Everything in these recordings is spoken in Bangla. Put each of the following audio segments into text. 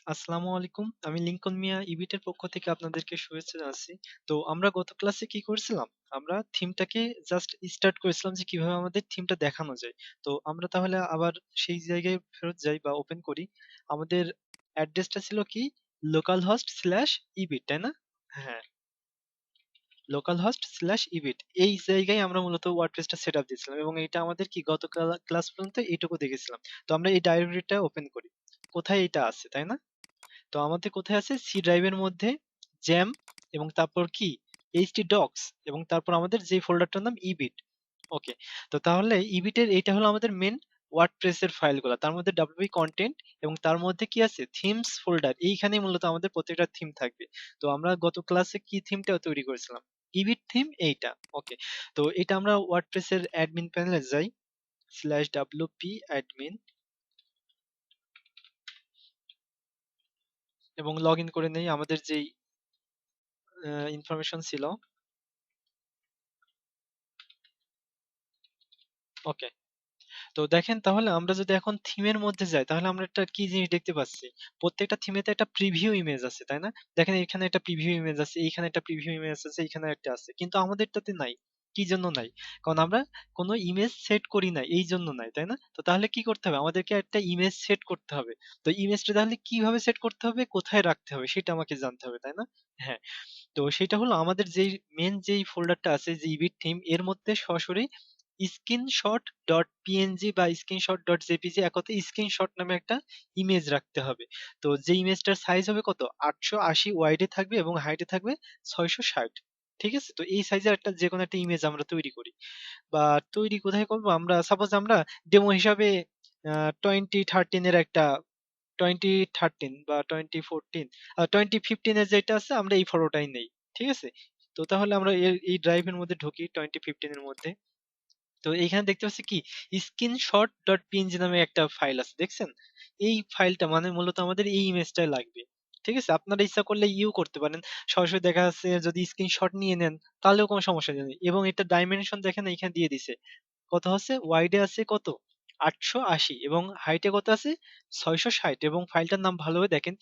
আসসালামু আলাইকুম। আমি লিংকন মিয়া ইবিটের পক্ষ থেকে আপনাদেরকে শুভেচ্ছা জানাচ্ছি। তো আমরা গত ক্লাসে কি করেছিলাম? আমরা থিমটাকে জাস্ট স্টার্ট করেছিলাম যে কিভাবে আমাদের থিমটা দেখানো যায়। তো আমরা তাহলে আবার সেই জায়গায় ফেরত যাই বা ওপেন করি। আমাদের অ্যাড্রেসটা ছিল কি localhost/ebit, তাই না? হ্যাঁ, localhost/ebit এই জায়গায় আমরা মূলত ওয়ার্ডপ্রেসটা সেট আপ দিয়েছিলাম এবং এটা আমাদের কি গত ক্লাস পর্যন্ত এইটুকু দেখেছিলাম। তো আমরা এই ডাইরেক্টরিটা ওপেন করি। কোথায় এটা আছে, তাই না? তো আমাদের কোথায় আছে সি ড্রাইভের মধ্যে জ্যাম এবং তারপর কি এইচটি ডক্স এবং তারপর আমাদের যে ফোল্ডারটার নাম ইবিট। ওকে, তো তাহলে ইবিটের এইটা হলো আমাদের মেন ওয়ার্ডপ্রেস এর ফাইলগুলো, তার মধ্যে ডব্লিউপি কন্টেন্ট এবং তার মধ্যে কি আছে থিমস ফোল্ডার, এইখানেই মূলত আমাদের প্রত্যেকটা থিম থাকবে। তো আমরা গত ক্লাসে কি থিমটা তৈরি করেছিলাম, ইবিট থিম এইটা। ওকে, তো এটা আমরা ওয়ার্ডপ্রেস এর অ্যাডমিন প্যানেলে যাই, /wp admin এবং লগ ইন করে নেই আমাদের যেই ইনফরমেশন ছিল। ওকে, তো দেখেন তাহলে আমরা যদি এখন থিমের মধ্যে যাই তাহলে আমরা একটা কি জিনিস দেখতে পাচ্ছি, প্রত্যেকটা থিমেতে একটা প্রিভিউ ইমেজ আছে, তাই না? দেখেন এখানে একটা প্রিভিউ ইমেজ আছে, এইখানে একটা প্রিভিউ ইমেজ আছে, এইখানে একটা আছে, কিন্তু আমাদেরটাতে নাই। কি জন্য নাই? কারণ আমরা কোনো ইমেজ সেট করি না, এই জন্য নাই, তাই না? তো তাহলে কি করতে হবে, আমাদেরকে একটা ইমেজ সেট করতে হবে। তো ইমেজটা তাহলে কিভাবে সেট করতে হবে, কোথায় রাখতে হবে সেটা আমাকে জানতে হবে, তাই না? হ্যাঁ, তো সেটা হলো আমাদের যেই মেন যেই ফোল্ডারটা আছে যে ইবিট থিম, এর মধ্যে সরাসরি স্ক্রিনশট ডট পিএনজি বা স্ক্রিনশট ডট জেপিজি, এক কথায় স্ক্রিনশট নামে একটা ইমেজ রাখতে হবে। তো যে ইমেজটার সাইজ হবে কত, 880 ওয়াইডে থাকবে এবং হাইটে থাকবে 660। ঠিক আছে, তো এই সাইজের একটা যে কোনো একটা ইমেজ আমরা তৈরি করি। বা তৈরি কোথায় করব, আমরা সাপোজ আমরা ডেমো হিসাবে 2013 এর একটা 2013 বা 2014 2015 এর যেটা আছে আমরা এই ফটোটাই নেই। ঠিক আছে, তো তাহলে আমরা এই ড্রাইভের মধ্যে ঢুকি 2015 এর মধ্যে। তো এইখানে দেখতে পাচ্ছি কি স্ক্রিনশট ডট পিএনজি নামে একটা ফাইল আছে, দেখছেন? এই ফাইলটা মানে মূলত আমাদের এই ইমেজটাই লাগবে। ঠিক আছে, আপনারা ইচ্ছা করলে করতে পারেন, সরাসরি দেখা যাচ্ছে যদি স্ক্রিনশট নিয়ে নেন তাহলেও কোনো সমস্যা নেই। এবং এটা ডাইমেনশন দেখেন এখানে দিয়ে দিছে, কত আছে, ওয়াইডে আছে কত 880 এবং হাইটে কত আছে 660, এবং ফাইলটার নাম ভালোভাবে দেখেন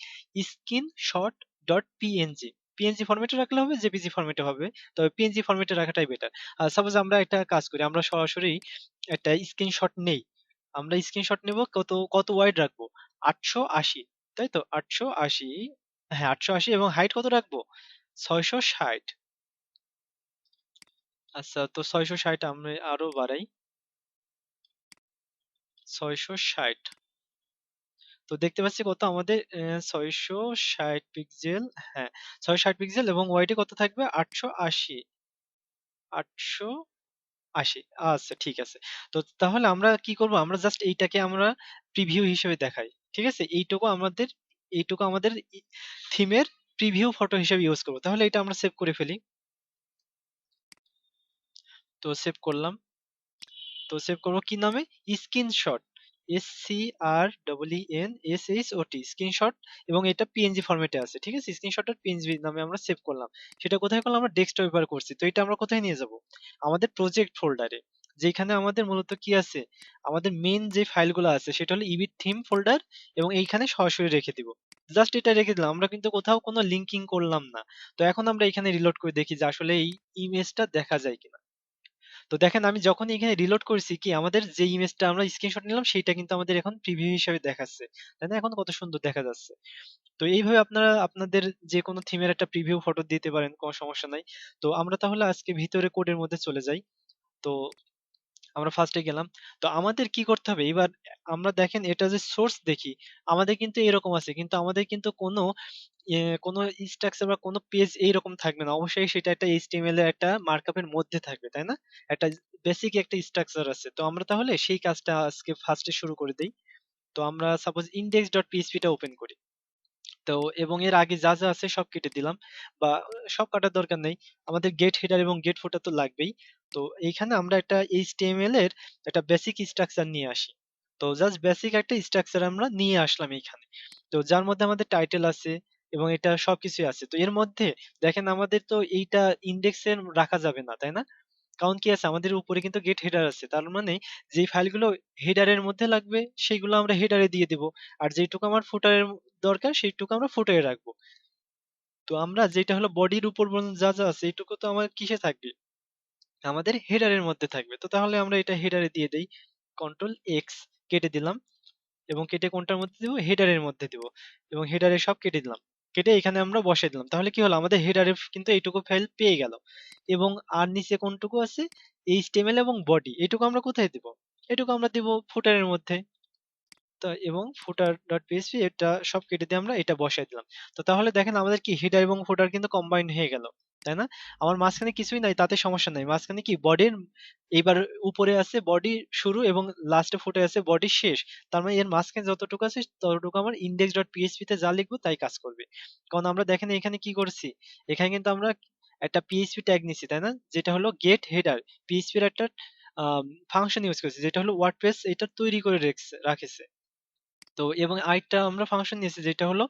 স্ক্রিনশট ডট পিএনজি। পিএনজি ফরম্যাটে রাখলে হবে, জেপিজি ফরম্যাটে হবে, তবে পিএনজি ফরম্যাটে রাখাটাই বেটার। সাপোজ আমরা একটা কাজ করি, আমরা সরাসরি একটা স্ক্রিনশট নেই। আমরা স্ক্রিনশট নেব, কত কত ওয়াইড রাখবো, 880, তাই তো 880। হ্যাঁ 880 এবং হাইট কত রাখবো, 660। আচ্ছা, তো 660 আমরা আরো বাড়াই, 660। তো দেখতে পাচ্ছি কত আমাদের 660 পিক্সেল। হ্যাঁ, 660 পিক্সেল এবং ওয়াইডে কত থাকবে 880। 880, আচ্ছা ঠিক আছে। তো তাহলে আমরা কি করব, আমরা জাস্ট এইটাকে আমরা প্রিভিউ হিসেবে দেখাই। ঠিক আছে, এইটুকু আমাদের থিমের প্রিভিউ ফটো হিসেবে ইউজ করব। তাহলে এটা আমরা সেভ করে ফেলি। তো সেভ করলাম। তো সেভ করব কি নামে, স্ক্রিনশট, SCREENSHOT স্ক্রিনশট, এবং এটা পিএনজি ফরম্যাটে আছে। ঠিক আছে, স্ক্রিনশট ডট পিএনজি নামে আমরা সেভ করলাম। সেটা কোথায় করলাম, আমরা ডেস্কটপে ব্যবহার করছি। তো এটা আমরা কোথায় নিয়ে যাব, আমাদের প্রজেক্ট ফোল্ডারে, যেখানে আমাদের মূলত কি আছে, আমাদের মেন যে ফাইলগুলো আছে সেটা হলো ইবিট থিম ফোল্ডার, এবং এইখানে সরাসরি রেখে দিব। জাস্ট এটা রেখে দিলাম, আমরা কিন্তু কোথাও কোনো লিঙ্কিং করলাম না। তো এখন আমরা এখানে রিলোড করে দেখি যে আসলে এই ইমেজটা দেখা যায় কিনা। তো দেখেন আমি যখন এখানে রিলোড করছি কি আমাদের যে ইমেজটা আমরা স্ক্রিনশট নিলাম সেটা কিন্তু আমাদের এখন প্রিভিউ হিসেবে দেখাচ্ছে, তাই না? এখন কত সুন্দর দেখা যাচ্ছে। তো এইভাবে আপনারা আপনাদের যে কোনো থিমের একটা প্রিভিউ ফটো দিতে পারেন, কোনো সমস্যা নাই। তো আমরা তাহলে আজকে ভিতরে কোডের মধ্যে চলে যাই। তো আমরা ফার্স্টে গেলাম। তো আমাদের কি করতে হবে এবার, আমরা দেখেন এটা যে সোর্স দেখি আমাদের কিন্তু এরকম আছে, কিন্তু আমাদের কিন্তু কোনো স্ট্রাকচার বা কোনো পেজ এইরকম থাকবে না, অবশ্যই সেটা একটা এইচটিএমএল এর একটা মার্কআপের মধ্যে থাকবে, তাই না? একটা বেসিক একটা স্ট্রাকচার আছে। তো আমরা তাহলে সেই কাজটা আজকে ফার্স্টে শুরু করে দেই। তো আমরা সাপোজ index ডট পিএইচপি টা ওপেন করি। তো এবং এর আগে যা যা আছে সব কেটে দিলাম, বা সব কাটার দরকার নেই, আমাদের গেট হেডার এবং গেট ফুটার তো লাগবেই। তো এইখানে আমরা একটা এইচটিএমএল এর একটা বেসিক স্ট্রাকচার নিয়ে আসি। তো জাস্ট বেসিক একটা স্ট্রাকচার আমরা নিয়ে আসলাম এইখানে। তো যার মধ্যে আমাদের টাইটেল আছে এবং এটা সবকিছুই আছে। তো এর মধ্যে দেখেন আমাদের তো এইটা ইন্ডেক্সে রাখা যাবে না, তাই না? কারণ কি আছে, আমাদের উপরে কিন্তু গেট হেডার আছে, তার মানে যেই ফাইলগুলো হেডারের মধ্যে লাগবে সেইগুলো আমরা হেডারে দিয়ে দেব, আর যেটুকু আমার ফুটারের দরকার সেইটুকু আমরা ফুটারে রাখবো। তো আমরা যেটা হলো বডির উপর পর্যন্ত যা যা আছে এইটুকু তো আমার কিসে থাকবে, আমাদের হেডারের মধ্যে থাকবে। তো তাহলে আমরা এটা হেডারে দিয়ে দেই, কন্ট্রোল এক্স, কেটে দিলাম, এবং কেটে কোনটার মধ্যে দিব, হেডারের মধ্যে দিব, এবং হেডারে সব কেটে দিলাম, কেটে এখানে আমরা বসিয়ে দিলাম। তাহলে কি হলো, আমাদের হেডারে কিন্তু এইটুকু ফাইল পেয়ে গেল। এবং আর নিচে কোনটুকু আছে, এইচটিএমএল এবং বডি, এইটুকু আমরা কোথায় দিব, এটুকু আমরা দিব ফুটারের মধ্যে। তো এবং ফুটার ডট পিএইচপি এটা সব কেটে দিয়ে আমরা এটা বসাই দিলাম। তো তাহলে দেখেন আমাদের কি হেডার এবং ফুটার কিন্তু কম্বাইন্ড হয়ে গেল, তাই না? আমার মাঝখানে কিছুই নাই, তাতে সমস্যা নাই। মাঝখানে কি বডির, এইবার উপরে আছে বডি শুরু এবং লাস্টে ফুটে আছে বডি শেষ। তার মানে এর মাঝখানে যতটুকু আছে ততটুকু আমার ইন্ডেক্স ডট পিএইচপি তে যা লিখবো তাই কাজ করবে। কারণ আমরা দেখেন এখানে কি করছি, এখানে কিন্তু আমরা একটা পিএইচপি ট্যাগ নিছি, তাই না, যেটা হলো গেট হেডার, পিএইচপির একটা ফাংশন ইউজ করছি, যেটা হলো ওয়ার্ডপ্রেস এটা তৈরি করে রাখেছে। তো এবং আরেকটা আমরা ফাংশন নিয়েছি যেটা হলো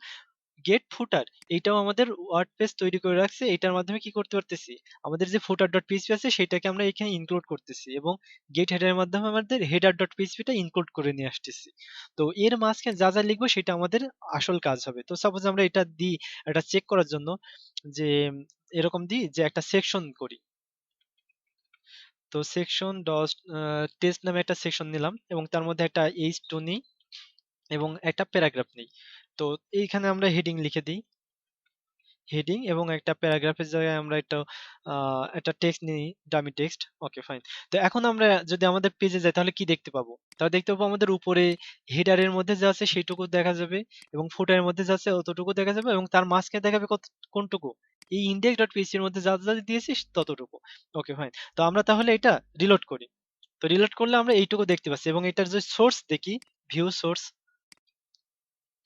গেট ফুটার, এইটাও আমাদের ওয়ার্ডপ্রেস তৈরি করে রাখছে। এটার মাধ্যমে কি করতে পারতেছি, আমাদের যে ফুটার ডট পিএইচপি আছে সেটাকে আমরা এখানে ইনক্লুড করতেছি, এবং গেট হেডারের মাধ্যমে আমাদের হেডার ডট পিএইচপিটা ইনক্লুড করে নিয়ে আসতেছি। তো এর মাঝখানে যা যা লিখবো সেটা আমাদের আসল কাজ হবে। তো সাপোজ আমরা এটা দিই, এটা চেক করার জন্য যে এরকম দিই যে একটা সেকশন করি। তো সেকশন ডট টেস্ট নামে একটা সেকশন নিলাম, এবং তার মধ্যে একটা এইচ2 নিই, এবং একটা প্যারাগ্রাফ নেই। তো এইখানে আমরা হেডিং লিখে দিই, হেডিং, এবং একটা প্যারাগ্রাফের জায়গায় আমরা একটা টেক্সট নিই, ডামি টেক্সট। Okay fine. তো এখন আমরা যদি আমাদের পেজে যাই তাহলে কি দেখতে পাবো, তাহলে দেখতে পাবো আমাদের উপরে হেডারের মধ্যে যা আছে সেইটুকু দেখা যাবে, এবং ফুটারের মধ্যে যা আছে অতটুকু দেখা যাবে, এবং তার মাঝখানে দেখাবে কোনটুকু, এই ইন্ডেক্স ডট পিএইচপি এর মধ্যে যা যা দিয়েছিস ততটুকু। Okay fine. তো আমরা তাহলে এটা রিলোড করি। তো রিলোড করলে আমরা এইটুকু দেখতে পাচ্ছি, এবং এটার যে সোর্স দেখি, ভিউ সোর্স।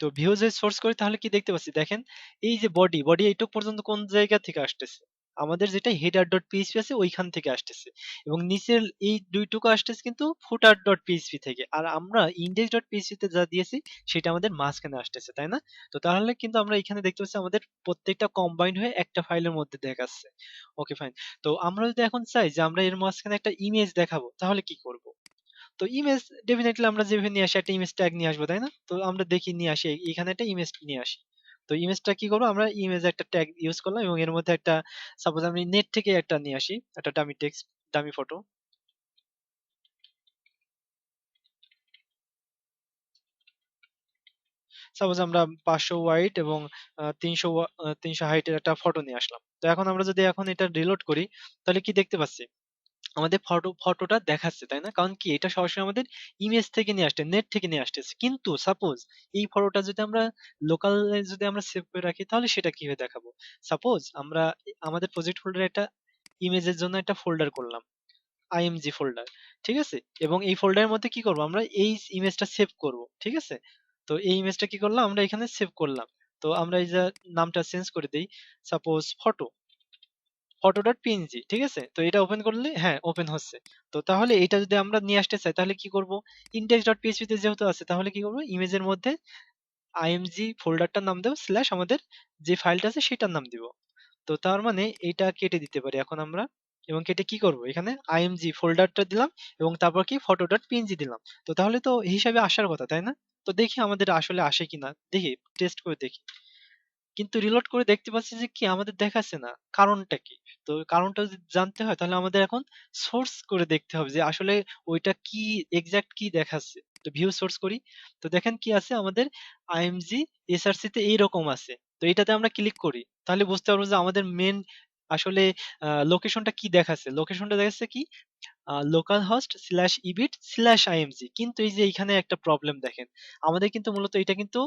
তো ভিউ যে সোর্স করি তাহলে কি দেখতে পাচ্ছি, দেখেন এই যে বডি এইটুক পর্যন্ত কোন জায়গা থেকে আসতেছে, আমাদের যেটা হেডার ডট পিএইচপি আছে ওইখান থেকে আসতেছে, এবং নিচের এই দুইটুকু আসতেছে কিন্তু ফুটার ডট পিএইচপি থেকে, আর আমরা ইন্ডেক্স ডট পিএইচপি তে যা দিয়েছি সেটা আমাদের মাঝখানে আসতেছে, তাই না? তো তাহলে কিন্তু আমরা এখানে দেখতে পাচ্ছি আমাদের প্রত্যেকটা কম্বাইন্ড হয়ে একটা ফাইলের মধ্যে দেখাচ্ছে। Okay fine. তো আমরা যদি এখন চাই যে আমরা এর মাঝখানে একটা ইমেজ দেখাবো তাহলে কি করব? তো ইমেজ ডেফিনেটলি আমরা যেভাবে নিয়ে আসি একটা ইমেজ ট্যাগ নিয়ে আসবো, তাই না? তো আমরা দেখি নিয়ে আসি, এখানে একটা ইমেজ নিয়ে আসি। তো ইমেজটা কি করবো, আমরা ইমেজ একটা ট্যাগ ইউজ করলাম, এবং এর মধ্যে একটা, সাপোজ আমি নেট থেকে একটা নিয়ে আসি, একটা dummy text, dummy photo. Suppose আমরা 500 ওয়াইড এবং 300 হাইটের একটা ফটো নিয়ে আসলাম। তো এখন আমরা যদি এখন এটা রিলোড করি তাহলে কি দেখতে পাচ্ছি, আমাদের ফটোটা দেখাচ্ছে, তাই না? কারণ কি এটা সরাসরি আমাদের ইমেজ থেকে নিয়ে আসছে, নেট থেকে নিয়ে আসতেছে। কিন্তু সাপোজ এই ফটোটা যদি আমরা লোকালে যদি আমরা সেভ করে রাখি তাহলে সেটা কিভাবে দেখাবো? সাপোজ আমরা আমাদের প্রজেক্ট ফোল্ডারে একটা ইমেজের জন্য একটা ফোল্ডার করলাম, আইএমজি ফোল্ডার, ঠিক আছে? এবং এই ফোল্ডারের মধ্যে কি করব, আমরা এই ইমেজটা সেভ করব, ঠিক আছে? তো এই ইমেজটা কি করলাম, আমরা এখানে সেভ করলাম। তো আমরা এই যে নামটা চেঞ্জ করে দেই, সাপোজ photo.png, ঠিক আছে? তো এটা ওপেন করলে হ্যাঁ ওপেন হচ্ছে। তো তাহলে এটা যদি আমরা নিয়ে আসতে চাই তাহলে কি করব, index.php তে যেহেতু আছে তাহলে কি করব, ইমেজের মধ্যে img ফোল্ডারটার নাম দেব স্ল্যাশ আমাদের যে ফাইলটা আছে সেটার নাম দিব। তো তার মানে এটা কেটে দিতে পারি এখন আমরা, এবং কেটে কি করব, এখানে img ফোল্ডারটা দিলাম, এবং তারপর কি photo.png দিলাম। তো তাহলে তো হিসাবে আসার কথা, তাই না? তো দেখি আমাদের আসলে আসে কিনা, দেখি টেস্ট করে দেখি। কিন্তু রিলোড করে দেখতে পাচ্ছি যে কি আমাদের দেখাচ্ছে না, কারণটা কি? তো কারণটা যদি জানতে হয় তাহলে আমাদের এখন সোর্স করে দেখতে হবে যে আসলে ওইটা কি, এক্সাক্ট কি দেখাচ্ছে। তো ভিউ সোর্স করি। তো দেখেন কি আছে আমাদের, আইএমজি এসআরসি তে এইরকম আছে। তো এটাতে আমরা ক্লিক করি তাহলে বুঝতে পারবো যে আমাদের মেন আসলে লোকেশনটা কি দেখাচ্ছে। লোকেশনটা দেখাচ্ছে কি, localhost slash ebit slash IMG. কিন্তু এই যে এখানে একটা প্রবলেম দেখেন, আমাদের কিন্তু মূলত এটা কিন্তু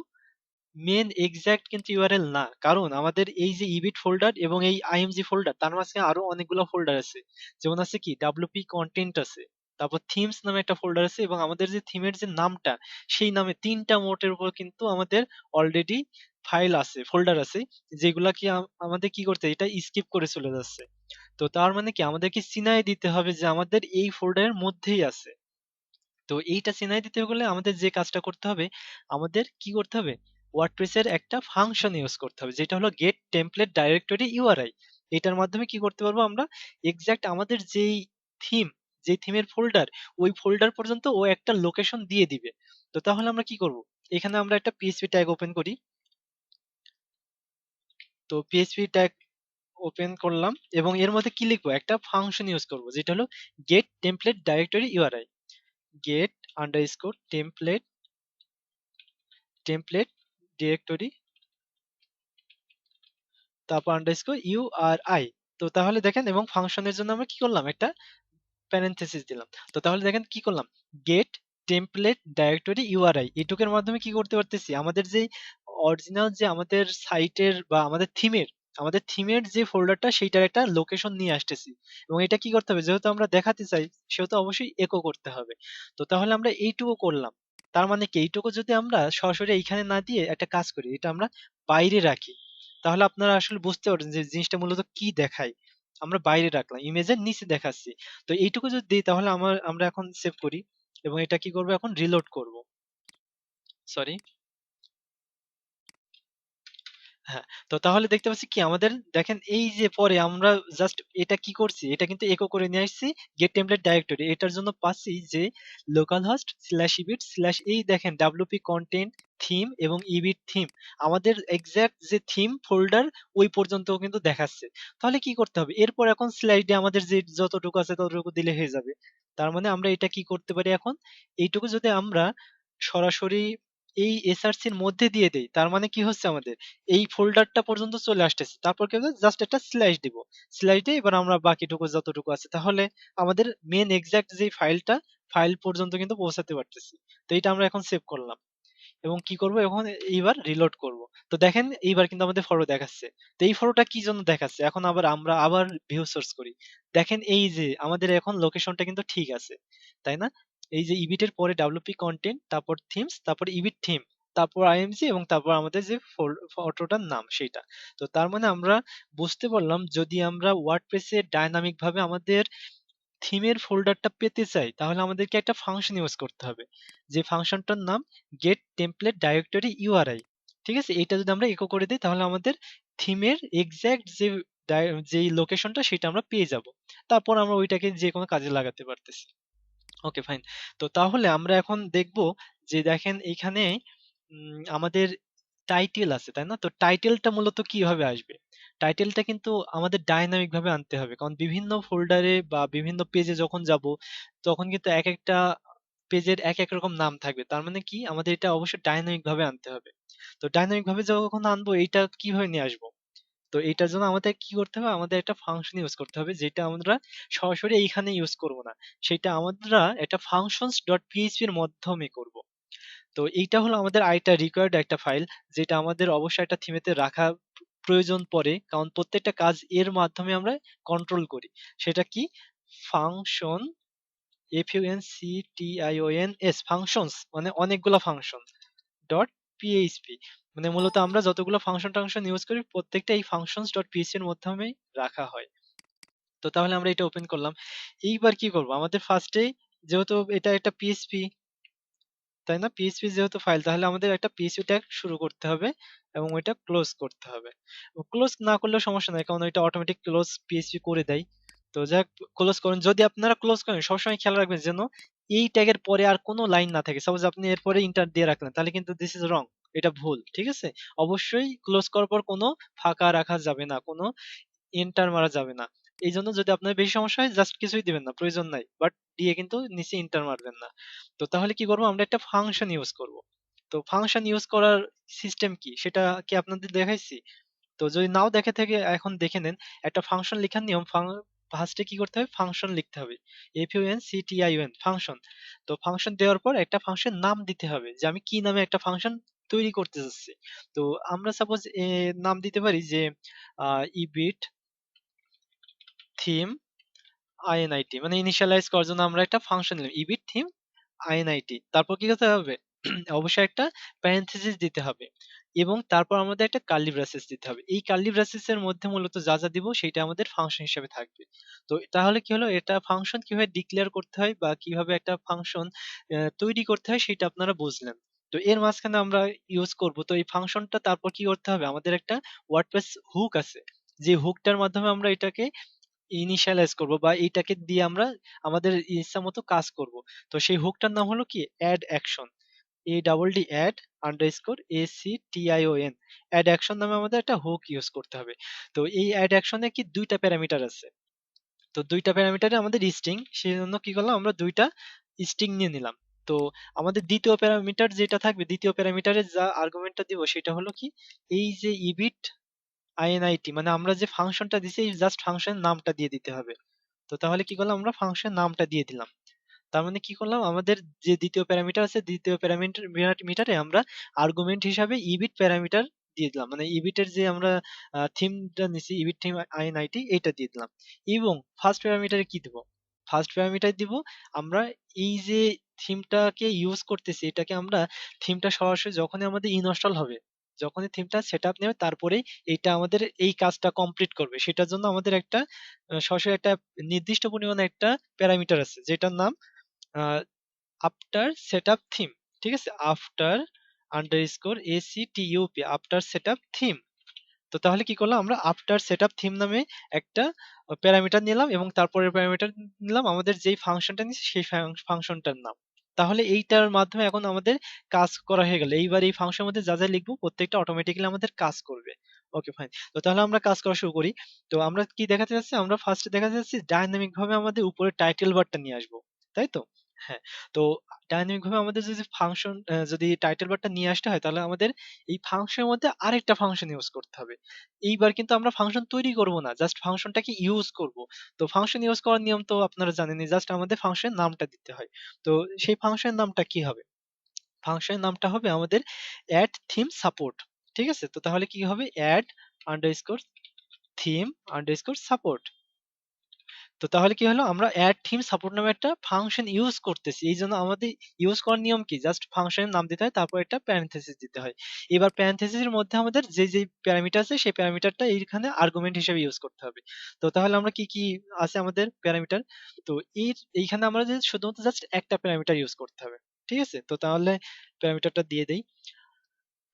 মেন এক্সাক্ট কিন্তু ইউআরএল না। কারণ আমাদের এই যে ইবিট ফোল্ডার এবং এই আইএমজি ফোল্ডার তার মাঝখানে আরো অনেকগুলো ফোল্ডার আছে। যেমন আছে কি ডাব্লিউপি কন্টেন্ট আছে, তারপর থিমস নামে একটা ফোল্ডার আছে, এবং আমাদের যে থিমের যে নামটা সেই নামে ৩টা মোটের উপর কিন্তু আমাদের অলরেডি ফাইল আছে, ফোল্ডার আছে, যেগুলা কি আমাদের কি করতে এটা স্কিপ করে চলে যাচ্ছে। তো তার মানে কি আমাদেরকে চিনাই দিতে হবে যে আমাদের এই ফোল্ডারের মধ্যেই আছে। তো এইটা চেনাই দিতে গেলে আমাদের যে কাজটা করতে হবে, আমাদের কি করতে হবে, ওয়ার্ডপ্রেস এর একটা ফাংশন ইউজ করতে হবে যেটা হলো গেট টেমপ্লেট ডাইরেক্টরি ইউআরআই। এটার মাধ্যমে কি করতে পারবো আমরা, এক্সাক্ট আমাদের যেই থিম, যে থিমের ফোল্ডার, ওই ফোল্ডার পর্যন্ত ও একটা লোকেশন দিয়ে দিবে। তো তাহলে আমরা কি করব, এখানে আমরা একটা পিএইচপি ট্যাগ ওপেন করি, তো পিএইচপি ট্যাগ ওপেন করলাম এবং এর মধ্যে কি লিখবো, একটা ফাংশন ইউজ করব যেটা হলো get template directory URI, get underscore template template directory, তারপর আন্ডারস্কোর ইউআরআই। তো তাহলে দেখেন, এবং ফাংশনের জন্য আমরা কি করলাম, একটা প্যারেনথেসিস দিলাম। তো তাহলে দেখেন কি করলাম, গেট টেমপ্লেট ডাইরেক্টরি ইউআরআই, এটুকের মাধ্যমে কি করতে পারতেছি, আমাদের যে অরিজিনাল যে আমাদের সাইটের বা আমাদের থিমের যে ফোল্ডারটা সেইটার একটা লোকেশন নিয়ে আসতেছি। এবং এটা কি করতে হবে, যেহেতু আমরা দেখাতে চাই সেহেতু অবশ্যই একো করতে হবে। তো তাহলে আমরা এইটুকু করলাম। তার মানে কি, এইটুকু যদি আমরা সরাসরি এইখানে না দিয়ে একটা কাজ করি, এটা আমরা বাইরে রাখি, তাহলে আপনারা আসলে বুঝতে পারবেন যে জিনিসটা মূলত কি দেখায়। আমরা বাইরে রাখলাম, ইমেজের নিচে দেখাচ্ছি। তো এইটুকু যদি দিই তাহলে আমরা এখন সেভ করি এবং এটা কি করব, এখন রিলোড করব। সরি। হ্যাঁ, তো তাহলে দেখতে পাচ্ছি কি, আমাদের দেখেন এই যে পরে আমরা জাস্ট এটা কি করছি, এটা কিন্তু একো করে নিয়ে আসছি গেট টেমপ্লেট ডাইরেক্টরি, এটার জন্য পাচ্ছি যে local host slash ebit slash, এই দেখেন ডাব্লিউপি কন্টেন্ট থিম এবং ইবিট থিম, আমাদের এক্সাক্ট যে থিম ফোল্ডার ওই পর্যন্ত কিন্তু দেখাচ্ছে। তাহলে কি করতে হবে, এরপর এখন স্লাইডে আমাদের যে যতটুকু আছে ততটুকু দিলে হয়ে যাবে। তার মানে আমরা এটা কি করতে পারি, এখন এইটুকু যদি আমরা সরাসরি এই এসআরসির মধ্যে দিয়ে দেই, তার মানে কি হচ্ছে, আমাদের এই ফোল্ডারটা পর্যন্ত চলে আসতেছে। তারপর কি হবে, জাস্ট একটা স্ল্যাশ দিব, স্ল্যাশ দিয়ে এবার আমরা বাকিটুকু যতটুকু আছে, তাহলে আমাদের মেন এক্সাক্ট যে ফাইল পর্যন্ত কিন্তু পৌঁছাতে পারতেছি। তো এটা আমরা এখন সেভ করলাম এবং কি করব, এখন এইবার রিলোড করব। তো দেখেন এইবার কিন্তু আমাদের ফটো দেখাচ্ছে। তো এই ফটোটা কি জন্য দেখাচ্ছে, এখন আমরা আবার ভিউ সোর্স করি। দেখেন এই যে আমাদের এখন লোকেশনটা কিন্তু ঠিক আছে, তাই না? এই যে ইবিট এর পরে ডাব্লিউপি কন্টেন্ট, তারপর থিমস, তারপর ইবিট থিম, তারপর আইএমজি এবং তারপর আমাদের যে ফটোটার নাম সেইটা। তো তার মানে আমরা বুঝতে পারলাম, যদি আমরা ওয়ার্ডপ্রেসে ডাইনামিক ভাবে আমাদের থিমের ফোল্ডারটা পেতে চাই, তাহলে আমাদেরকে একটা ফাংশন ইউজ করতে হবে, যে ফাংশনটার নাম গেট টেমপ্লেট ডাইরেক্টরি ইউআরআই। ঠিক আছে, এটা যদি আমরা ইকো করে দিই তাহলে আমাদের থিমের এক্সাক্ট যেই লোকেশনটা সেটা আমরা পেয়ে যাব। তারপর আমরা ওইটাকে যে কোনো কাজে লাগাতে পারতেছি। ওকে, ফাইন। তো তাহলে আমরা এখন দেখব যে দেখেন এইখানে আমাদের টাইটেল আছে, তাই না? তো টাইটেলটা মূলত কিভাবে আসবে, টাইটেলটা কিন্তু আমাদের ডাইনামিক ভাবে আনতে হবে, কারণ বিভিন্ন ফোল্ডারে বা বিভিন্ন পেজে যখন যাব তখন কিন্তু এক একটা পেজের এক এক রকম নাম থাকবে। তার মানে কি, আমাদের এটা অবশ্যই ডাইনামিক ভাবে আনতে হবে। তো ডাইনামিক ভাবে যখন আনবো, এইটা কিভাবে নিয়ে আসবো, তো এটার জন্য আমাদের কি করতে হবে, আমাদের একটা ফাংশন ইউজ করতে হবে, যেটা আমরা সরাসরি এইখানে ইউজ করব না, সেটা আমরা একটা functions ডট পিএইচপি এর মাধ্যমে করব। তো এইটা হলো আমাদের আরেকটা রিকোয়ার্ড একটা ফাইল, যেটা আমাদের অবশ্যই একটা থিমেতে রাখা প্রয়োজন পড়ে, কারণ প্রত্যেকটা কাজ এর মাধ্যমে আমরা কন্ট্রোল করি। সেটা কি, ফাংশন, FUNCTIONS, ফাংশনস মানে অনেকগুলা ফাংশন, ডট পিএইচপি, মানে মূলত আমরা যতগুলো ফাংশন টাংশন ইউজ করি প্রত্যেকটা এই ফাংশনস ডট পিএইচপি এর মাধ্যমে রাখা হয়। তো তাহলে আমরা এটা ওপেন করলাম। এইবার কি করব, আমাদের ফার্স্টে যেহেতু এটা একটা পিএইচপি, তাই না, পিএইচপি যেহেতু ফাইল, তাহলে আমাদের একটা পিএইচপি ট্যাগ শুরু করতে হবে এবং ওইটা ক্লোজ করতে হবে। ক্লোজ না করলেও সমস্যা নাই, কারণ ওইটা অটোমেটিক ক্লোজ পিএইচপি করে দেয়। তো যাক, ক্লোজ করুন। যদি আপনারা ক্লোজ করেন সবসময় খেয়াল রাখবেন যেন এই ট্যাগের পরে আর কোনো লাইন না থাকে। সাপোজ আপনি এরপরে ইন্টার দিয়ে রাখলেন, তাহলে কিন্তু দিস ইজ রং, এটা ভুল। ঠিক আছে, অবশ্যই ক্লোজ করার পর কোনো ফাঁকা রাখা যাবে না, কোনো এন্টার মারা যাবে না। এই জন্য যদি আপনার বেশি সমস্যা হয় জাস্ট কিছুই দিবেন না, প্রয়োজন নাই, বাট দিয়ে কিন্তু নিচে এন্টার মারবেন না। তো তাহলে কি করবো, আমরা একটা ফাংশন ইউজ করব। তো ফাংশন ইউজ করার সিস্টেম কি সেটা কি আপনাদের দেখাইছি? তো যদি নাও দেখে থেকে এখন দেখে নেন, একটা ফাংশন লেখার নিয়ম, ফার্স্টে কি করতে হবে, ফাংশন লিখতে হবে, FUNCTION, ফাংশন। তো ফাংশন দেওয়ার পর একটা ফাংশন নাম দিতে হবে, যে আমি কি নামে একটা ফাংশন তৈরি করতে যাচ্ছি। তো আমরা সাপোজ নাম দিতে পারি যে ইবিট থিম আইএনআইটি, মানে ইনিশিয়ালাইজ করার জন্য আমরা একটা ফাংশন নিলাম, ইবিট থিম আইএনআইটি। তারপর কি করতে হবে, অবশ্যই একটা প্যারেনথেসিস দিতে হবে এবং তারপর আমাদের একটা কার্লি ব্রেসেস দিতে হবে। এই কার্লি ব্রেসেস এর মধ্যে মূলত যা যা দিব সেটা আমাদের ফাংশন হিসেবে থাকবে। তো তাহলে কি হলো, এটা ফাংশন কিভাবে ডিক্লেয়ার করতে হয় বা কিভাবে একটা ফাংশন তৈরি করতে হয় সেটা আপনারা বুঝলেন। তো এর মাঝখানে আমরা ইউজ করব, তো এই ফাংশনটা তারপর কি করতে হবে, আমাদের একটা ওয়ার্ডপ্রেস হুক আছে, যে হুকটার মাধ্যমে আমরা এটাকে ইনিশিয়ালাইজ করব বা এইটাকে দিয়ে আমরা আমাদের ইচ্ছা মতো কাজ করব। তো সেই হুকটার নাম হলো কি, add action. add underscore ACTION add action নামে আমাদের একটা হুক ইউজ করতে হবে। তো এই অ্যাড অ্যাকশনে কি দুইটা প্যারামিটার আছে, তো দুইটা প্যারামিটারে আমাদের স্ট্রিং, সেই জন্য কি করলাম আমরা দুইটা স্ট্রিং নিয়ে নিলাম। তো আমাদের দ্বিতীয় প্যারামিটার যেটা থাকবে, দ্বিতীয় প্যারামিটারে যা আর্গুমেন্টটা দিব সেটা হলো কি, এই যে ইবিট আইএনআইটি, মানে আমরা যে ফাংশনটা দিছি এই জাস্ট ফাংশন নামটা দিয়ে দিতে হবে। তো তাহলে কি করলাম, আমরা ফাংশন নামটা দিয়ে দিলাম। তার মানে কি করলাম, আমাদের যে দ্বিতীয় প্যারামিটার আছে, দ্বিতীয় প্যারামিটার মিটারে আমরা আর্গুমেন্ট হিসাবে ইবিট প্যারামিটার দিয়ে দিলাম, মানে ইবিটের যে আমরা থিমটা নিছি, ইবিট থিম আইএনআইটি এইটা দিয়ে দিলাম। এবং ফার্স্ট প্যারামিটারে কি দিব, ফার্স্ট প্যারামিটার দিব আমরা এই যে থিমটাকে ইউজ করতেছি, এটাকে আমরা থিমটা সরাসরি যখনই আমাদের ইনস্টল হবে, যখনই থিমটা সেটআপ নেবে তারপরেই এইটা আমাদের এই কাজটা কমপ্লিট করবে, সেটার জন্য আমাদের একটা সরাসরি একটা নির্দিষ্ট পরিমাণে একটা প্যারামিটার আছে যেটার নাম আফটার সেটআপ থিম। ঠিক আছে, after underscore ACTUP, after setup theme. তো তাহলে কি করলাম, আমরা আফটার সেটআপ থিম নামে একটা প্যারামিটার নিলাম এবং তারপরের প্যারামিটার নিলাম আমাদের যেই ফাংশনটা নিচ্ছি সেই ফাংশনটার নাম। তাহলে এইটার মাধ্যমে এখন আমাদের কাজ করা হয়ে গেল। এইবার এই ফাংশনের মধ্যে যা যা লিখবো প্রত্যেকটা অটোমেটিক্যালি আমাদের কাজ করবে। Okay fine. তো তাহলে আমরা কাজ করা শুরু করি। তো আমরা কি দেখাতে যাচ্ছি, আমরা ফার্স্টে দেখাতে যাচ্ছি ডাইনামিক ভাবে আমাদের উপরে টাইটেল বারটা নিয়ে আসবো, তাই তো? হ্যাঁ। তো ডাইনামিক ভাবে আমাদের যদি ফাংশন, যদি টাইটেল বারটা নিয়ে আসতে হয় তাহলে আমাদের এই ফাংশনের মধ্যে আরেকটা ফাংশন ইউজ করতে হবে। এইবার কিন্তু আমরা ফাংশন তৈরি করব না, জাস্ট ফাংশনটাকে ইউজ করব। তো ফাংশন ইউজ করার নিয়ম তো আপনারা জানেনই, জাস্ট আমাদের ফাংশনের নামটা দিতে হয়। তো সেই ফাংশনের নামটা কি হবে, ফাংশনের নামটা হবে আমাদের অ্যাড থিম সাপোর্ট। ঠিক আছে, তো তাহলে কি হবে, add underscore theme underscore support. তো তাহলে কি হলো, আমরা অ্যাড থিম সাপোর্ট নামে একটা ফাংশন ইউজ করতেছি, এই জন্য আমাদের ইউজ করার নিয়ম কি, জাস্ট ফাংশনের নাম দিতে হয়, তারপর একটা প্যারেনথেসিস দিতে হয়। এবার প্যারেনথেসিসের মধ্যে আমাদের যে যে প্যারামিটার আছে সেই প্যারামিটারটা এইখানে আর্গুমেন্ট হিসেবে ইউজ করতে হবে। তো তাহলে আমরা কি কি আছে আমাদের প্যারামিটার, তো এইখানে আমরা যে শুধুমাত্র জাস্ট একটা প্যারামিটার ইউজ করতে হবে। ঠিক আছে, তো তাহলে প্যারামিটারটা দিয়ে দেই।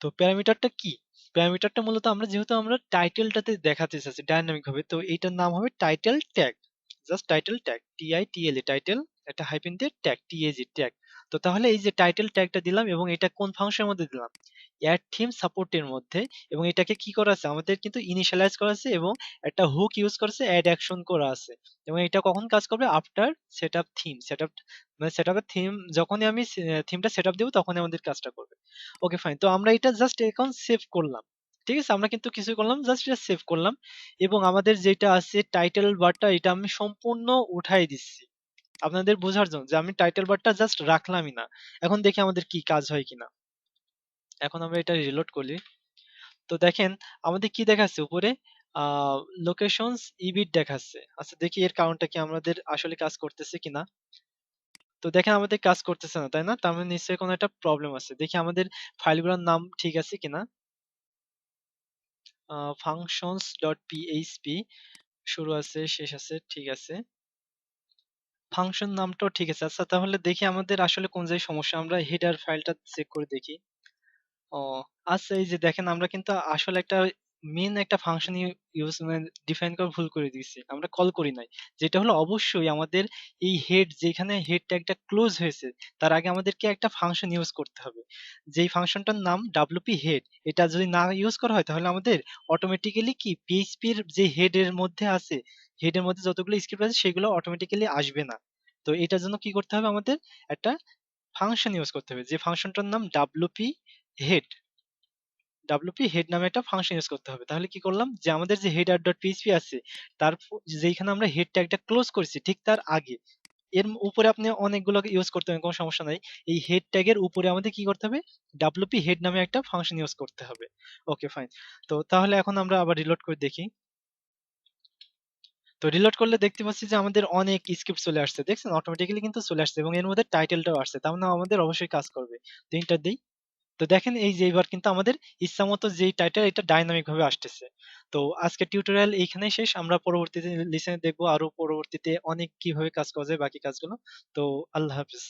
তো প্যারামিটারটা কি, প্যারামিটারটা মূলত আমরা যেহেতু আমরা টাইটেলটাতে দেখাতে চাচ্ছি ডাইনামিক ভাবে, তো এইটার নাম হবে title tag. Just title tag, TITLE title, একটা হাইফেন দিয়ে ট্যাগ, TAG ট্যাগ। তো তাহলে এই যে টাইটেল ট্যাগটা দিলাম এবং এটা কোন ফাংশনের মধ্যে দিলাম, অ্যাড থিম সাপোর্টের মধ্যে। এবং এটাকে কি করা আছে, আমাদের কিন্তু ইনিশিয়ালাইজ করা আছে এবং একটা হুক ইউজ করেছে, অ্যাড অ্যাকশন করা আছে। এবং এটা কখন কাজ করবে, আফটার সেটআপ থিম, সেটআপ মানে সেটআপের থিম যখনই আমি থিমটা সেটআপ দেব তখনই আমাদের কাজটা করবে। Okay fine. তো আমরা এটা জাস্ট এখন সেভ করলাম। ঠিক আছে, আমরা কিন্তু কিছুই করলাম, জাস্ট এটা সেভ করলাম। এবং আমাদের যেটা আছে টাইটেল বারটা, এটা আমি সম্পূর্ণ উঠাই দিচ্ছি আপনাদের বোঝার জন্য, যে আমি টাইটেল বারটা জাস্ট রাখলামই না। এখন দেখি আমাদের কি কাজ হয় কিনা। এখন আমরা এটা রিলোড করি। তো দেখেন আমাদের কি দেখাচ্ছে উপরে, আহ লোকেশনস ইবিট দেখাচ্ছে। আচ্ছা দেখি এর কারণটা কি, আমাদের আসলে কাজ করতেছে কিনা। তো দেখেন আমাদের কাজ করতেছে না, তাই না? তার মানে নিশ্চয়ই কোনো একটা প্রবলেম আছে। দেখি আমাদের ফাইলগুলোর নাম ঠিক আছে কিনা। functions ডট পিএইচপি শুরু আছে শেষ আছে, ঠিক আছে। ফাংশন নামটাও ঠিক আছে। আচ্ছা তাহলে দেখি আমাদের আসলে কোন জায়গায় সমস্যা, আমরা হেডার ফাইলটা চেক করে দেখি। ও আচ্ছা, এই যে দেখেন আমরা কিন্তু আসলে একটা মেন একটা ফাংশন ইউজ মানে ডিফাইন করে ভুল করে দিয়েছি, আমরা কল করি নাই। যেটা হলো অবশ্যই আমাদের এই হেড, যেখানে হেড ট্যাগটা ক্লোজ হয়েছে তার আগে আমাদেরকে একটা ফাংশন ইউজ করতে হবে, যেই ফাংশনটার নাম wp হেড। এটা যদি না ইউজ করা হয় তাহলে আমাদের অটোমেটিক্যালি কি পিএইচপি এর যে হেড এর মধ্যে আছে, হেডের মধ্যে যতগুলো স্ক্রিপ্ট আছে সেগুলো অটোমেটিক্যালি আসবে না। তো এটার জন্য কি করতে হবে, আমাদের একটা ফাংশন ইউজ করতে হবে, যে ফাংশনটার নাম wp হেড, wp হেড নামে একটা ফাংশন ইউজ করতে হবে। তাহলে কি করলাম, যে আমাদের যে হেডার ডট পিএইচপি আছে তার যেখানে আমরা হেড ট্যাগটা ক্লোজ করেছি ঠিক তার আগে এর উপরে আপনি অনেকগুলো ইউজ করতে হবে, কোনো সমস্যা নাই। এই হেড ট্যাগের উপরে আমাদের কি করতে হবে, wp হেড নামে একটা ফাংশন ইউজ করতে হবে। Okay fine. তো তাহলে এখন আমরা আবার রিলোড করে দেখি। তো রিলোড করলে দেখতে পাচ্ছি যে আমাদের অনেক স্ক্রিপ্ট চলে আসছে, দেখছেন অটোমেটিক্যালি কিন্তু চলে আসছে এবং এর মধ্যে টাইটেলটাও আসছে, তার মানে আমাদের অবশ্যই কাজ করবে। তো এন্টার দেই। তো দেখেন এই যে এবার কিন্তু আমাদের ইচ্ছামতো যেই টাইটেল এটা ডাইনামিক ভাবে আসতেছে। তো আজকের টিউটোরিয়াল এইখানেই শেষ, আমরা পরবর্তীতে লিসেনে দেখবো আরো পরবর্তীতে অনেক কিভাবে কাজ করা যায় বাকি কাজগুলো। তো আল্লাহ হাফেজ।